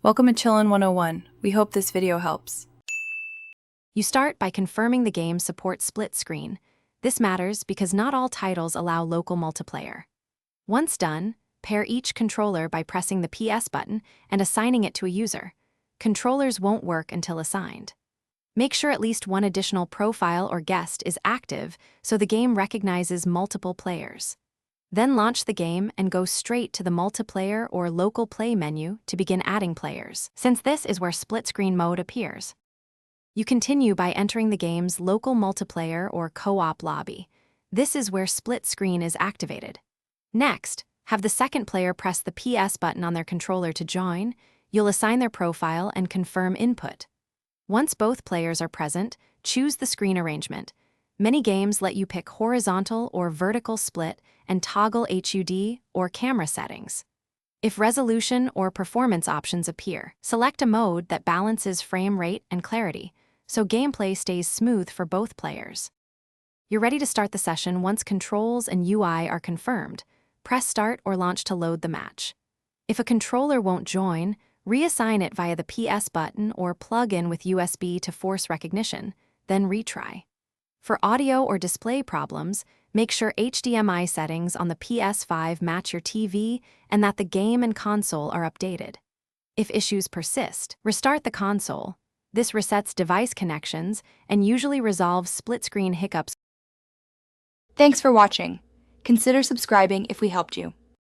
Welcome to Chillin' 101. We hope this video helps. You start by confirming the game supports split screen. This matters because not all titles allow local multiplayer. Once done, pair each controller by pressing the PS button and assigning it to a user. Controllers won't work until assigned. Make sure at least one additional profile or guest is active so the game recognizes multiple players. Then launch the game and go straight to the multiplayer or local play menu to begin adding players, since this is where split screen mode appears. You continue by entering the game's local multiplayer or co-op lobby. This is where split screen is activated. Next, have the second player press the PS button on their controller to join. You'll assign their profile and confirm input. Once both players are present, choose the screen arrangement. Many games let you pick horizontal or vertical split and toggle HUD or camera settings. If resolution or performance options appear, select a mode that balances frame rate and clarity, so gameplay stays smooth for both players. You're ready to start the session once controls and UI are confirmed. Press Start or Launch to load the match. If a controller won't join, reassign it via the PS button or plug in with USB to force recognition, then retry. For audio or display problems, make sure HDMI settings on the Ps5 match your TV and that the game and console are updated. If issues persist, restart the console. This resets device connections and usually resolves split-screen hiccups. Thanks for watching. Consider subscribing if we helped you.